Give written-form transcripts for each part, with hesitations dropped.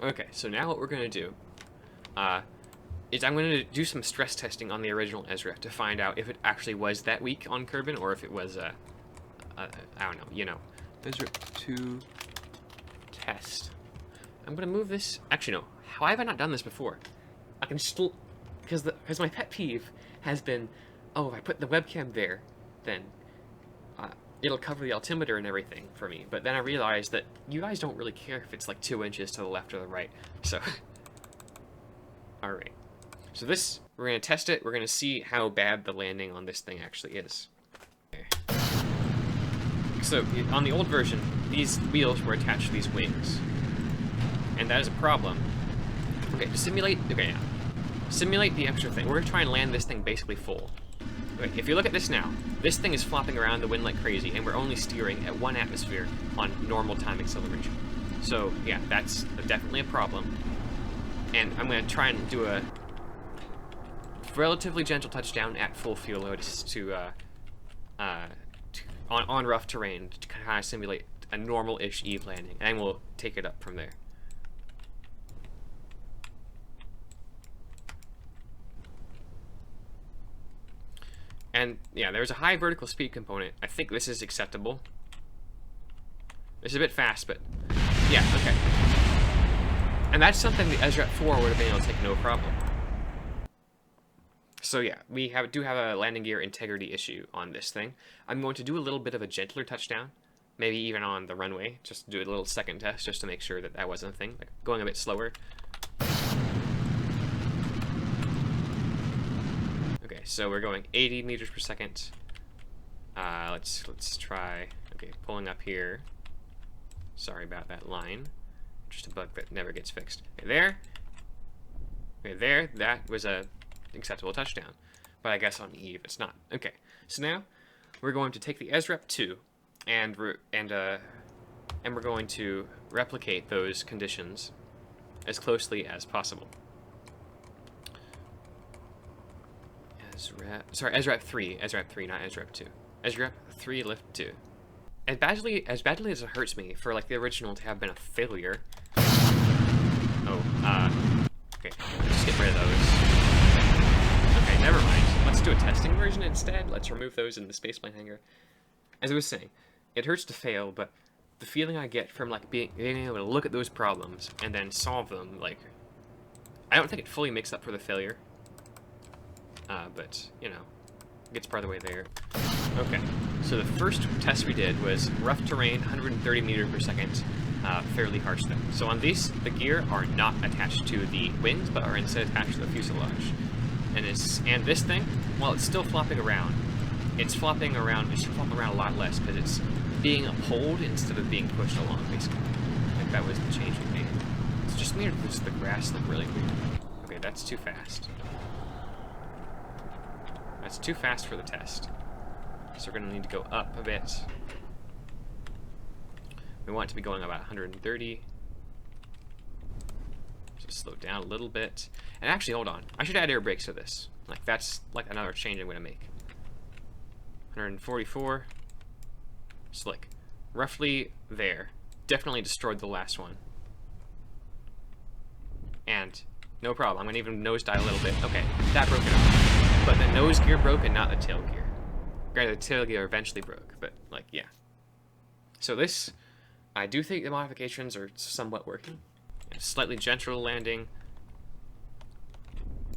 Okay, so now what we're going to do is I'm going to do some stress testing on the original ESREP to find out if it actually was that weak on Kerbin or if it was, I don't know, you know. ESREP 2 test. I'm going to move this. Actually, no. Why have I not done this before? I can still... Because my pet peeve has been, oh, if I put the webcam there, then it'll cover the altimeter and everything for me. But then I realized that you guys don't really care if it's like 2 inches to the left or the right. So, alright. So this, we're going to test it. We're going to see how bad the landing on this thing actually is. Okay. So, on the old version, these wheels were attached to these wings. And that is a problem. Okay, to simulate... Okay, yeah. Simulate the extra thing. We're going to try and land this thing basically full. Okay, if you look at this now, this thing is flopping around the wind like crazy, and we're only steering at 1 atmosphere on normal time acceleration. So, yeah, that's definitely a problem. And I'm going to try and do a relatively gentle touchdown at full fuel load on rough terrain to kind of simulate a normal-ish eve landing, and we'll take it up from there. And yeah, there's a high vertical speed component. I think this is acceptable. This is a bit fast, but yeah, okay. And that's something the ESREP 4 would have been able to take no problem. So yeah, we do have a landing gear integrity issue on this thing. I'm going to do a little bit of a gentler touchdown, maybe even on the runway, just to do a little second test, just to make sure that that wasn't a thing, like going a bit slower. Okay, so we're going 80 meters per second. Let's try. Okay, pulling up here. Sorry about that line. Just a bug that never gets fixed. Okay, there. Okay, there. That was a acceptable touchdown. But I guess on Eve it's not. Okay, so now we're going to take the ESREP 2 and we're going to replicate those conditions as closely as possible. ESREP 3, not ESREP 2. ESREP 3 lift 2. As badly as it hurts me for like the original to have been a failure. Oh, okay, let's get rid of those. Okay, never mind. Let's do a testing version instead. Let's remove those in the spaceplane hangar. As I was saying, it hurts to fail, but the feeling I get from like being able to look at those problems and then solve them, like, I don't think it fully makes up for the failure. But, you know, gets part of the way there. Okay, so the first test we did was rough terrain, 130 meters per second, fairly harsh thing. So on these, the gear are not attached to the wings, but are instead attached to the fuselage. And this thing, while it's still flopping around, it should flop around a lot less, because it's being pulled instead of being pushed along, basically. I think that was the change we made. It's just made the grass look really weird. Okay, that's too fast. That's too fast for the test. So we're going to need to go up a bit. We want it to be going about 130. Just slow down a little bit. And actually, hold on. I should add air brakes to this. Like, that's like another change I'm going to make. 144. Slick. Roughly there. Definitely destroyed the last one. And no problem. I'm going to even nosedive a little bit. Okay, that broke it off. But the nose gear broke and not the tail gear. Granted, the tail gear eventually broke, but, like, yeah. So this, I do think the modifications are somewhat working. A slightly gentler landing.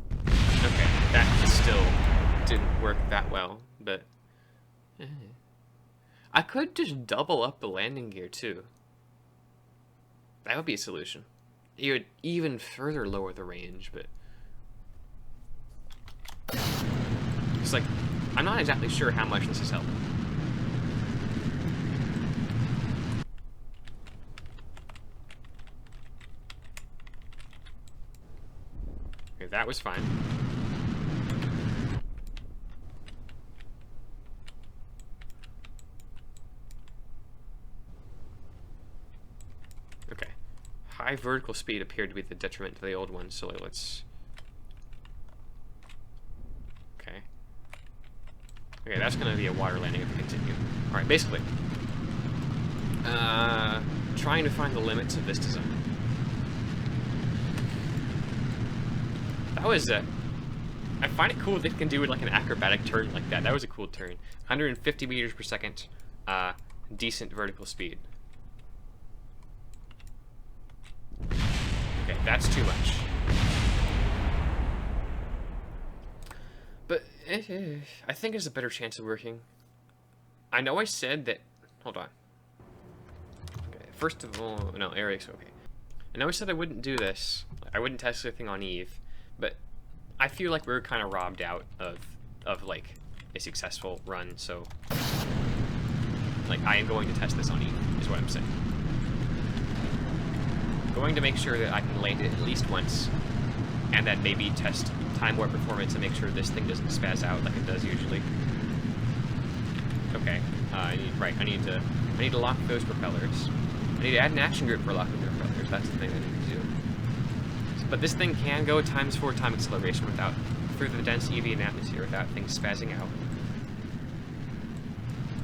Okay, that still didn't work that well, but... I could just double up the landing gear, too. That would be a solution. It would even further lower the range, but... It's like, I'm not exactly sure how much this is helping. Okay, that was fine. Okay. High vertical speed appeared to be the detriment to the old one, so let's... Okay, that's going to be a water landing if we continue. Alright, basically, trying to find the limits of this design. was I find it cool they can do like an acrobatic turn like that. That was a cool turn. 150 meters per second, decent vertical speed. Okay, that's too much. But I think there's a better chance of working. I know I said that. Hold on. Okay, first of all, no, Eric's okay. I know I said I wouldn't do this. I wouldn't test anything on Eve, but I feel like we were kind of robbed out of like a successful run. So, like, I am going to test this on Eve, is what I'm saying. I'm going to make sure that I can land it at least once, and then maybe test time warp performance and make sure this thing doesn't spaz out like it does usually. Okay, I need to lock those propellers. I need to add an action group for locking the propellers. That's the thing I need to do. But this thing can go ×4 time acceleration without through the dense EV and atmosphere without things spazzing out.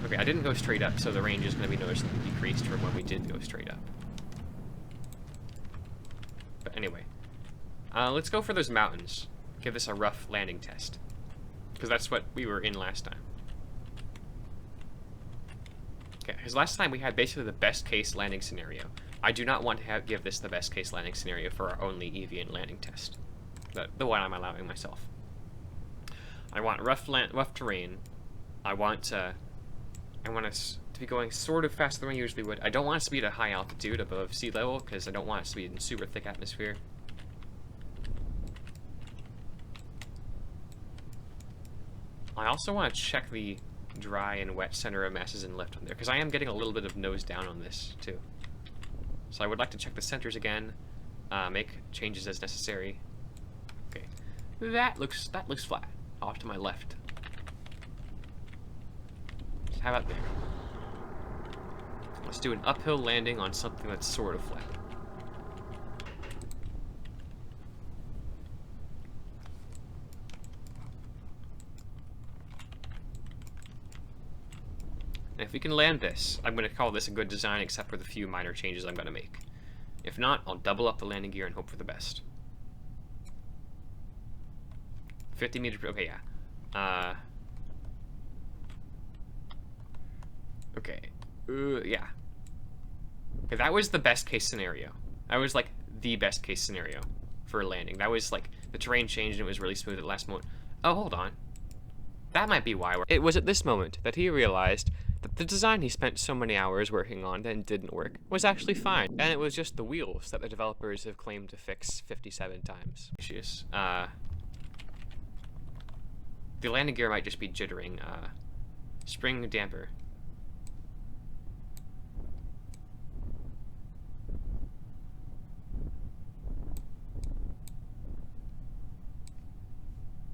Okay, I didn't go straight up, so the range is going to be noticeably decreased from when we did go straight up. But anyway, let's go for those mountains. Give this a rough landing test, because that's what we were in last time. Okay, because last time we had basically the best case landing scenario. I do not want to give this the best case landing scenario for our only EV landing test. The one I'm allowing myself. I want rough terrain. I want us to be going sort of faster than we usually would. I don't want us to be at a high altitude above sea level, because I don't want us to be in super thick atmosphere. I also want to check the dry and wet center of masses and lift on there, because I am getting a little bit of nose down on this too. So I would like to check the centers again, make changes as necessary. Okay, that looks flat off to my left. So how about there? Let's do an uphill landing on something that's sort of flat. And if we can land this, I'm going to call this a good design, except for the few minor changes I'm going to make. If not, I'll double up the landing gear and hope for the best. 50 meters, okay, yeah. Okay, yeah. Okay, that was the best case scenario. That was like the best case scenario for landing. That was like, the terrain changed and it was really smooth at the last moment. Oh, hold on. That might be why It was at this moment that he realized that the design he spent so many hours working on and didn't work was actually fine, and it was just the wheels that the developers have claimed to fix 57 times. The landing gear might just be jittering. Spring damper.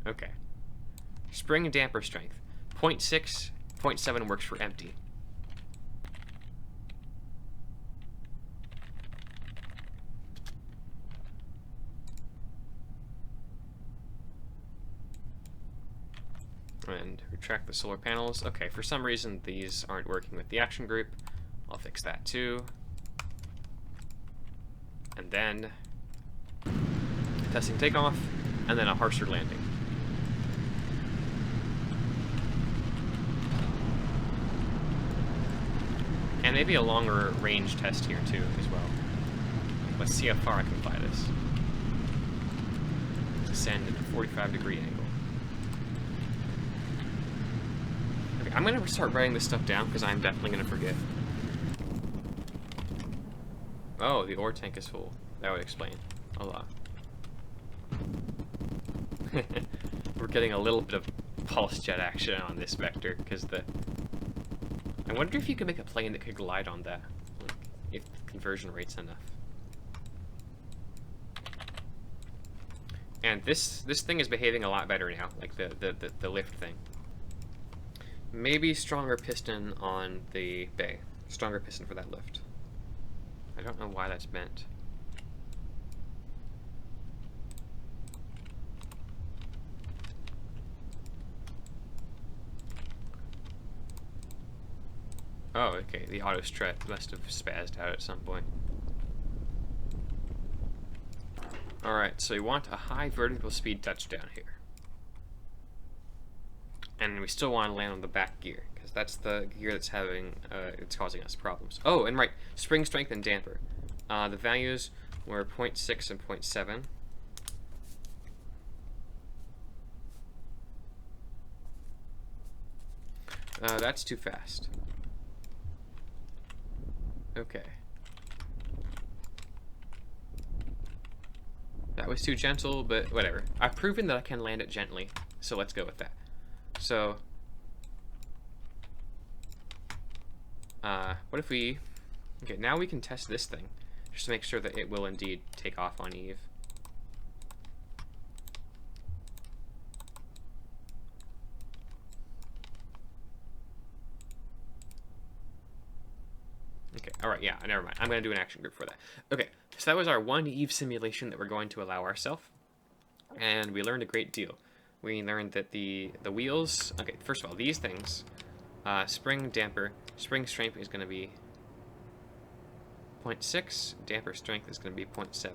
Okay. Spring damper strength. 0.6, 0.7 works for empty. And retract the solar panels. Okay, for some reason these aren't working with the action group. I'll fix that too. And then testing takeoff, and then a harsher landing. And maybe a longer range test here too, as well. Let's see how far I can fly this. Descend at a 45-degree angle. Okay, I'm gonna start writing this stuff down because I'm definitely gonna forget. Oh, the ore tank is full. That would explain a lot. We're getting a little bit of pulse jet action on this vector because I wonder if you could make a plane that could glide on that, like, if the conversion rate's enough. And this thing is behaving a lot better now, like the lift thing. Maybe stronger piston on the bay. Stronger piston for that lift. I don't know why that's meant. Oh, okay, the auto strut must have spazzed out at some point. Alright, so we want a high vertical speed touchdown here. And we still want to land on the back gear, because that's the gear that's having, it's causing us problems. Oh, and right, spring strength and damper. The values were 0.6 and 0.7. That's too fast. Okay. That was too gentle, but whatever. I've proven that I can land it gently, so let's go with that. So, what if we... Okay, now we can test this thing, just to make sure that it will indeed take off on Eve. Okay, alright, yeah, never mind. I'm going to do an action group for that. Okay, so that was our one Eve simulation that we're going to allow ourselves. And we learned a great deal. We learned that the wheels... Okay, first of all, these things... spring damper, spring strength is going to be 0.6, damper strength is going to be 0.7.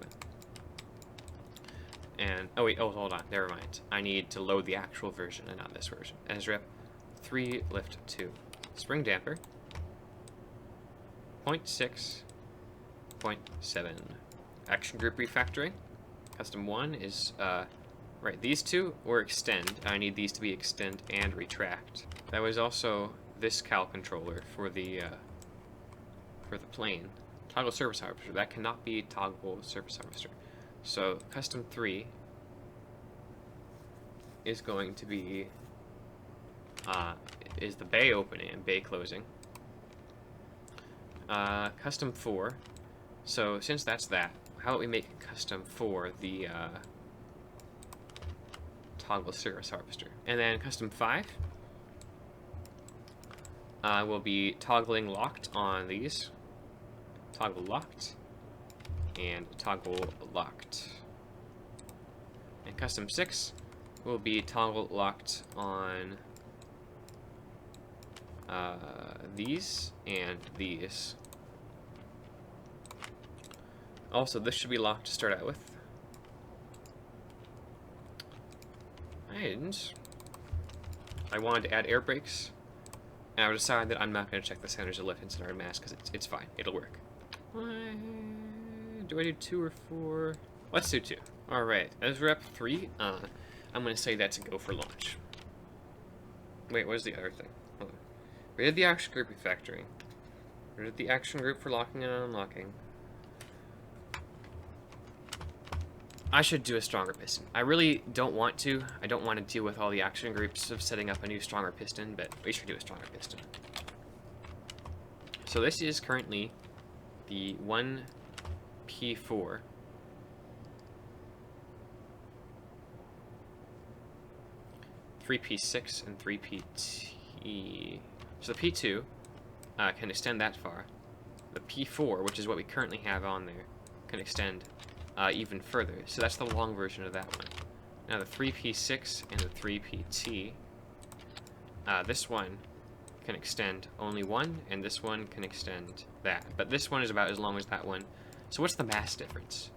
And, oh wait, oh, hold on, never mind. I need to load the actual version and not this version. ESREP 3, lift 2. Spring damper, 0.6, 0.7. Action group refactoring. Custom 1 is, right, these two were extend. I need these to be extend and retract. That was also this cal controller for the plane. Toggle surface harvester. That cannot be toggle surface harvester. So custom 3 is going to be is the bay opening and bay closing. Custom 4. So since that's that, how about we make custom 4 the toggle surface harvester, and then custom 5 will be toggling locked on these. Toggle locked and toggle locked. And custom 6 will be toggle locked on these and these. Also, this should be locked to start out with. And I wanted to add air brakes, and I decided that I'm not going to check the centers of lift and center of mass because it's fine. It'll work. Do I do 2 or 4? Let's do 2. Alright, ESREP 3, I'm going to say that's a go for launch. Wait, what is the other thing? Hold on. We did the action group refactoring. We did the action group for locking and unlocking. I should do a stronger piston. I really don't want to. I don't want to deal with all the action groups of setting up a new stronger piston, but we should do a stronger piston. So this is currently the 1P4. P6 and 3PT. So the P2 can extend that far. The P4, which is what we currently have on there, can extend even further. So that's the long version of that one. Now the 3P6 and the 3PT, this one can extend only one, and this one can extend that. But this one is about as long as that one. So what's the mass difference?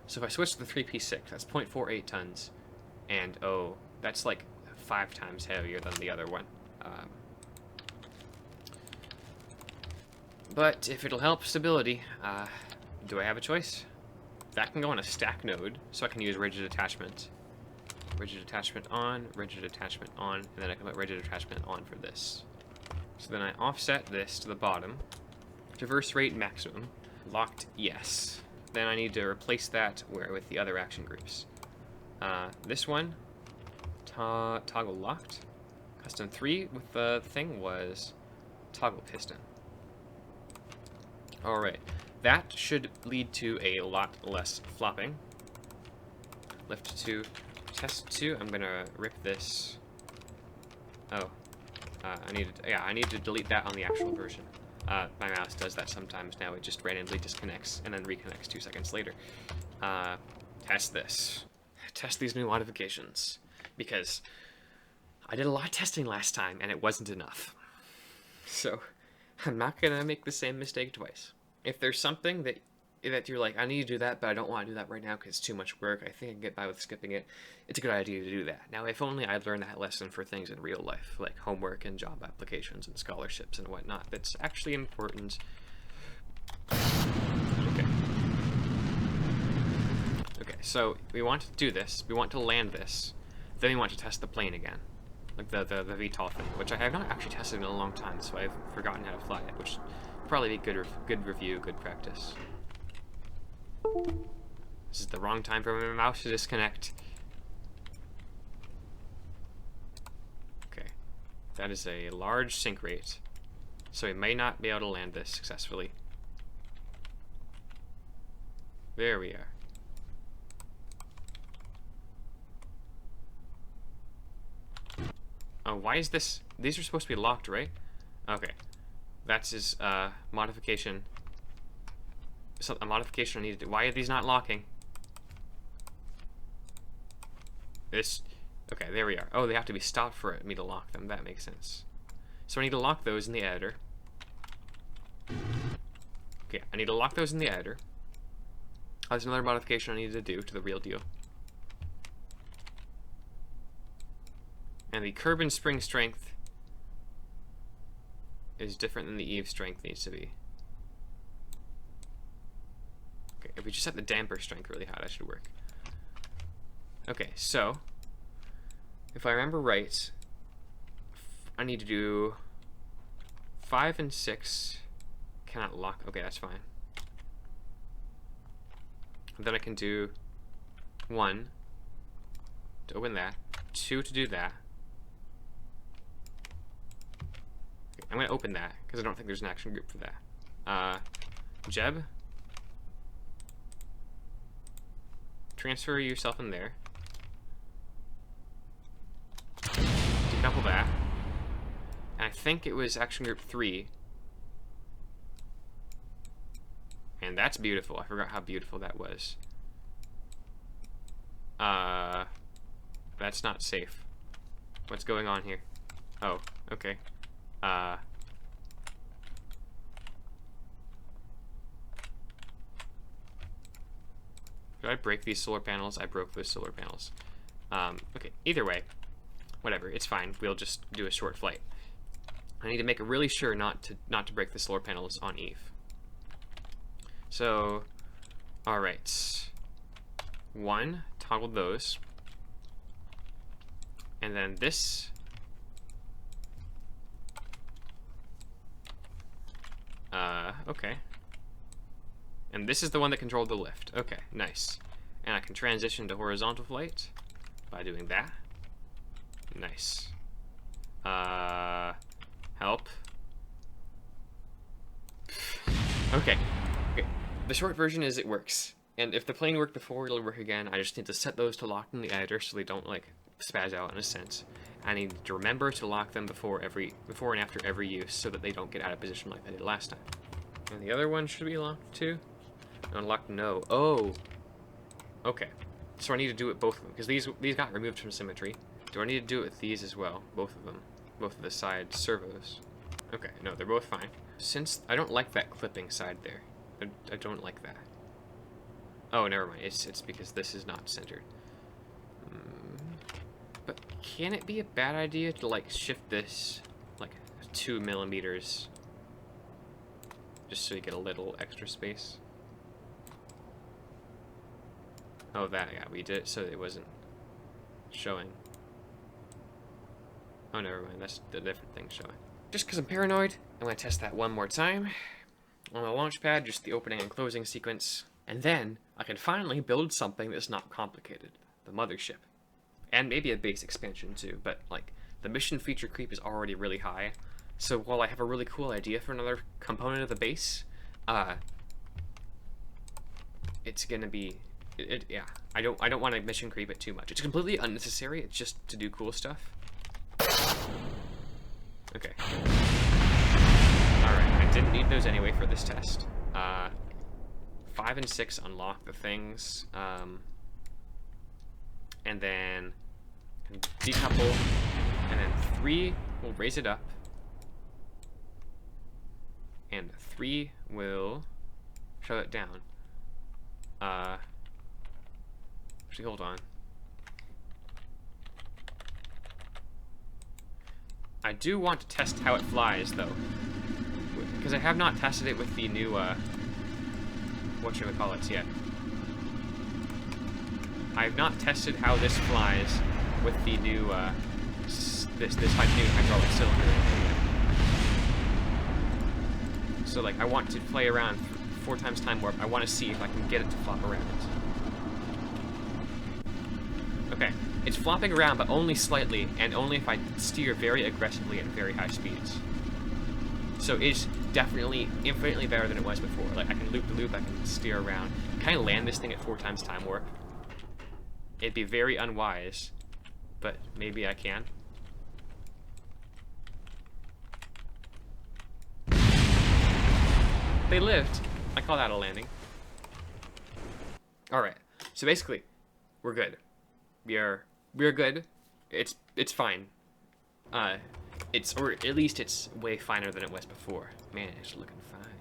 So if I switch to the 3P6, that's 0.48 tons, and oh, that's like 5 times heavier than the other one. But if it'll help stability, do I have a choice? That can go on a stack node, so I can use rigid attachment. Rigid attachment on, and then I can put rigid attachment on for this. So then I offset this to the bottom. Traverse rate maximum. Locked, yes. Then I need to replace that with the other action groups. This one, toggle locked. Custom 3 with the thing was toggle piston. Alright, that should lead to a lot less flopping. Lift 2, test 2, I'm gonna rip this. Oh, I need to delete that on the actual version. My mouse does that sometimes now, it just randomly disconnects and then reconnects 2 seconds later. Test this. Test these new modifications. Because I did a lot of testing last time and it wasn't enough. So I'm not gonna make the same mistake twice. If there's something that that you're like, I need to do that, but I don't want to do that right now because it's too much work. I think I can get by with skipping it. It's a good idea to do that. Now, if only I'd learned that lesson for things in real life, like homework and job applications and scholarships and whatnot. That's actually important. Okay. Okay, so we want to do this. We want to land this. Then we want to test the plane again. Like the VTOL thing, which I have not actually tested in a long time, so I've forgotten how to fly it, which would probably be good review, good practice. This is the wrong time for my mouse to disconnect. Okay. That is a large sink rate, so we may not be able to land this successfully. There we are. Oh, why is this? These are supposed to be locked, right? Okay. That's his modification. So a modification I need to do. Why are these not locking? This. Okay, there we are. Oh, they have to be stopped for me to lock them. That makes sense. So I need to lock those in the editor. Okay, I need to lock those in the editor. That's another modification I need to do to the real deal. And the Kerbin spring strength is different than the Eve strength needs to be. Okay, if we just set the damper strength really high, that should work. Okay, so if I remember right, I need to do 5 and 6. Cannot lock. Okay, that's fine. And then I can do 1 to open that, 2 to do that. I'm going to open that, because I don't think there's an action group for that. Jeb. Transfer yourself in there. Decouple that. And I think it was action group 3. And that's beautiful. I forgot how beautiful that was. That's not safe. What's going on here? Oh, okay. Did I break these solar panels? I broke those solar panels. Okay, either way, whatever, it's fine. We'll just do a short flight. I need to make it really sure not to break the solar panels on Eve. So, all right. 1, toggle those. And then this. Okay. And this is the one that controlled the lift. Okay, nice. And I can transition to horizontal flight by doing that. Nice. Help. Okay. Okay. The short version is it works. And if the plane worked before, it'll work again. I just need to set those to lock in the editor so they don't, like, spaz out in a sense. I need to remember to lock them before and after every use so that they don't get out of position like I did last time. And the other one should be locked too? Unlocked, no. Oh. Okay. So I need to do it both of them, because these got removed from symmetry. Do I need to do it with these as well? Both of them. Both of the side servos. Okay, no, they're both fine. Since I don't like that clipping side there. I don't like that. Oh, never mind. It's because this is not centered. But can it be a bad idea to, like, shift this, like, 2 millimeters? Just so you get a little extra space. Oh, that, yeah, we did it so it wasn't showing. Oh, never mind, that's the different thing showing. Just because I'm paranoid, I'm going to test that one more time. On the launch pad, just the opening and closing sequence. And then, I can finally build something that's not complicated. The mothership. And maybe a base expansion too, but, like, the mission feature creep is already really high. So while I have a really cool idea for another component of the base, it's gonna be, yeah. I don't want to mission creep it too much. It's completely unnecessary. It's just to do cool stuff. Okay. All right. I didn't need those anyway for this test. 5 and 6 unlock the things, and then decouple, and then 3 will raise it up. And 3 will shut it down. Actually, hold on. I do want to test how it flies, though. Because I have not tested it with the new, whatchamacallits yet. I have not tested how this flies with the new, this new hydraulic cylinder yet. So, like, I want to play around 4 times time warp. I want to see if I can get it to flop around. Okay, it's flopping around, but only slightly, and only if I steer very aggressively at very high speeds. So it's definitely infinitely better than it was before. Like, I can loop the loop, I can steer around. Can I land this thing at 4 times time warp? It'd be very unwise, but maybe I can. They lived. I call that a landing. Alright, so basically, we're good. We're good. It's fine. Or at least it's way finer than it was before. Man, it's looking fine.